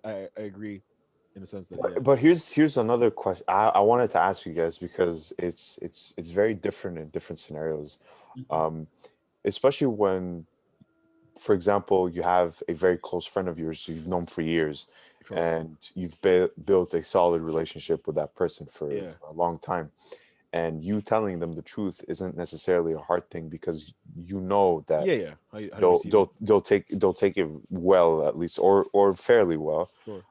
I agree in the sense that yeah. But here's another question I wanted to ask you guys, because it's very different in different scenarios, Mhm. um, especially when, for example, you have a very close friend of yours who you've known for years, Sure. and you've built a solid relationship with that person Yeah. for a long time, and you telling them the truth isn't necessarily a hard thing, because you know that Yeah, yeah. How you receive it? they'll take it well, at least, or fairly well. Sure.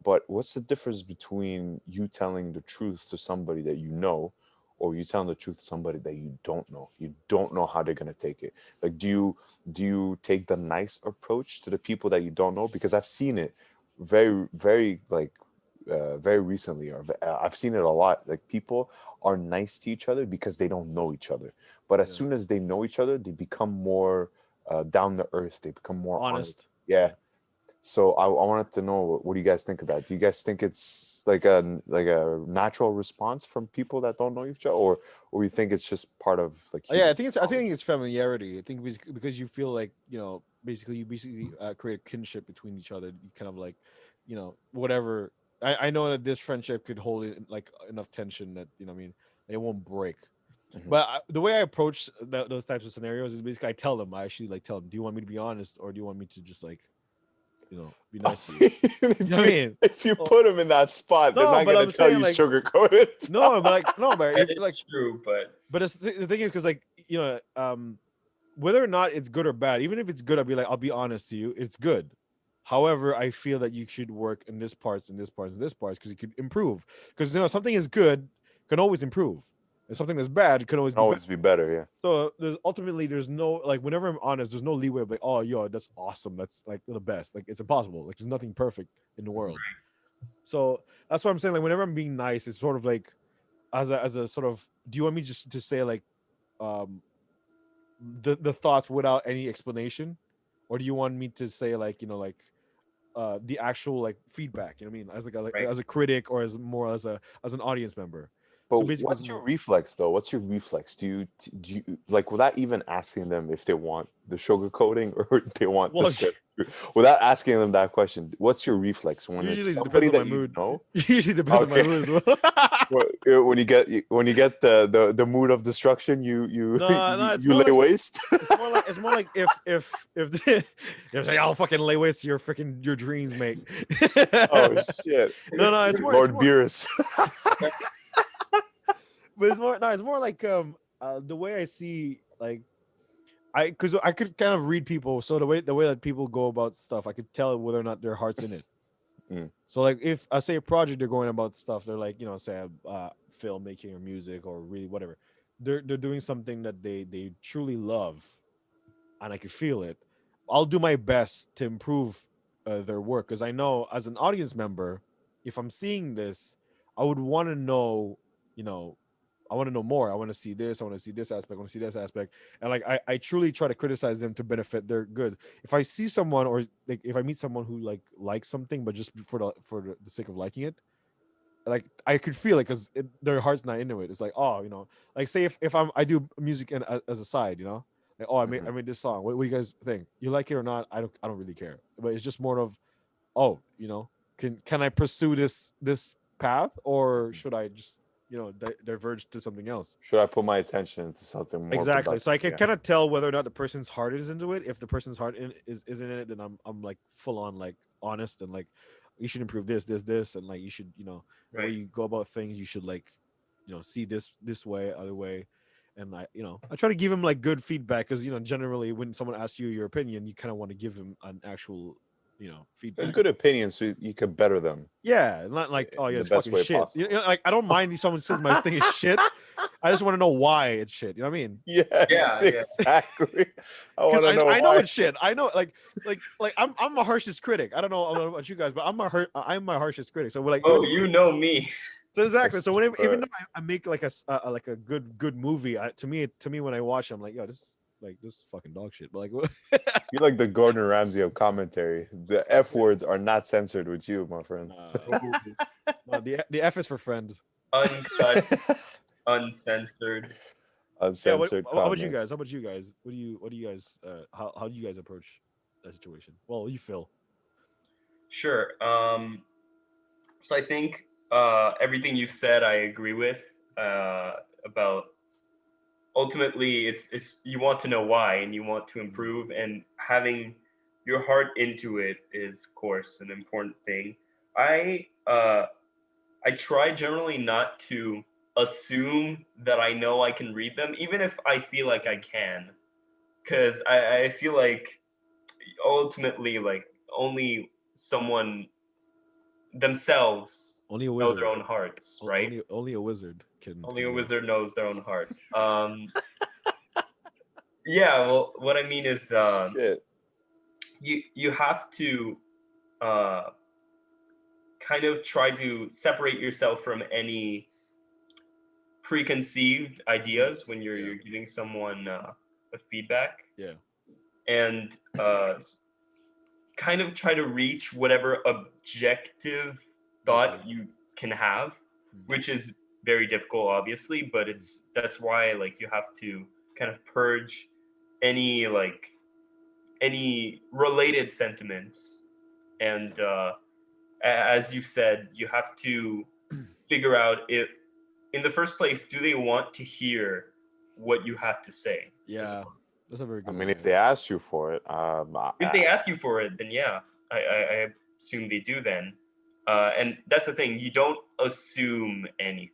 But what's the difference between you telling the truth to somebody that you know, or you telling the truth to somebody that you don't know? You don't know how they're gonna take it. Like, do you take the nice approach to the people that you don't know? Because I've seen it very like very recently, or I've seen it a lot. Like, people are nice to each other because they don't know each other, but as Yeah. soon as they know each other, they become more down to earth. They become more honest. Honest. Yeah. Yeah. So I wanted to know, what do you guys think of that? Do you guys think it's like a natural response from people that don't know each other, or you think it's just part of like Yeah, human I psychology? think it's familiarity. I think because you feel like basically you basically create a kinship between each other. You kind of like, whatever. I know that this friendship could hold it like enough tension that what I mean, it won't break. Hmm. But the way I approach those types of scenarios is basically I actually like tell them, do you want me to be honest or do you want me to just like be nice to you? You know what I mean? If you Oh, put them in that spot, they're no, not but gonna I'm tell saying you like sugarcoat it. no, but like no, but That if like is true, but but the thing is because like whether or not it's good or bad, even if it's good, I'll be honest to you, it's good. However, I feel that you should work in this parts and this parts and this parts because you could improve. Because something is good can always improve, and something that's bad can always Can be better. always be better, yeah. So there's no like whenever I'm honest, there's no leeway of like, oh yo, that's awesome, that's like the best. Like it's impossible. Like there's nothing perfect in the Mhm. world. So that's what I'm saying. Like whenever I'm being nice, it's sort of like as a sort of, do you want me just to say like um the thoughts without any explanation, or do you want me to say like like the actual like feedback, what I mean, as like right. as a critic or as more as an audience member? But So basically it's what's your more reflex though? What's your reflex? Do you like, without even asking them if they want the sugar coating or they want the well straight truth, without asking them that question, what's your reflex when it's usually it depends somebody on my that you mood. know? Usually depends on my Okay. mood as well. When you get the mood of destruction, you No, no, it's you more lay like waste. it's more like if say I'll fucking lay waste to your dreams, mate. Oh shit, No, it's Lord more, Beerus. but it's more like the way I see like because I could kind of read people. So the way that people go about stuff, I could tell whether or not their heart's in it. Mm, So like if I say a project, they're going about stuff, they're like say filmmaking or music or really whatever. They're doing something that they truly love, and I could feel it. I'll do my best to improve their work because I know as an audience member, if I'm seeing this, I would want to know, you know, I want to know more. I want to see this. I want to see this aspect. I want to see this aspect. And like I truly try to criticize them to benefit their goods. If I see someone or like if I meet someone who like likes something, but just for the sake of liking it, like I could feel it because their heart's not into it. It's like, oh, like say if I do music and as a side, like, oh, I made mhm. I made this song. What do you guys think? You like it or not? I don't really care. But it's just more of, oh, can I pursue this path or should I just diverge to something else? Should I put my attention into something more Exactly. So I productive? can Yeah. kind of tell whether or not the person's heart is into it. If the person's heart isn't in it, then I'm like full on like honest and like you should improve this, and like you should the way Right. you go about things, you should like see this way, other way, and I try to give him like good feedback because generally when someone asks you your opinion, you kind of want to give him an actual A feedback. good opinion, so you could better them Yeah, not like, oh yeah, in the it's best fucking way shit. possible. Like I don't mind if someone says my thing is shit. I just want to know why it's shit. You know what I mean? Yes, Yeah, yeah. exactly. I Because want to I know I know why. it's shit. I know like I'm a harshest critic. I don't know about you guys, but I'm my harshest critic. So we're like even Oh, you know me. so exactly. That's So whenever even right. though I make like like a good movie, to me when I watch it, I'm like, yo, this is fucking dog shit. But like You're like the Gordon Ramsay of commentary. The F words are not censored with you, my friend. nah, Oh, no, the F is for friends. uncut, uncensored. Yeah. What, Uncensored how about you guys? comments. How about you guys? What do you guys how do you guys approach that situation? Well, you feel. Sure. So I think everything you've said, I agree with. About ultimately, it's you want to know why and you want to improve, and having your heart into it is, of course, an important thing. I uh, I try generally not to assume that I know I can read them, even if I feel like I can, because I feel like ultimately, like only someone themselves Only a know their wizard. own hearts, right? Only a wizard Only can a read. wizard knows their own heart. Yeah. Well, what I mean is, Shit. you have to uh, kind of try to separate yourself from any preconceived ideas when Yeah. you're giving someone a feedback, Yeah. and kind of try to reach whatever objective That's thought right. you can have, Mm, which is very difficult, obviously, but mm. that's why, like, you have to kind of purge any, like, any related sentiments, and as you said, you have to figure out if, in the first place, do they want to hear what you have to say as Yeah. well. That's a very I good mean, one. if Yeah. they ask you for it, If they ask you for it, then yeah, I assume they do then. And that's the thing, you don't assume anything.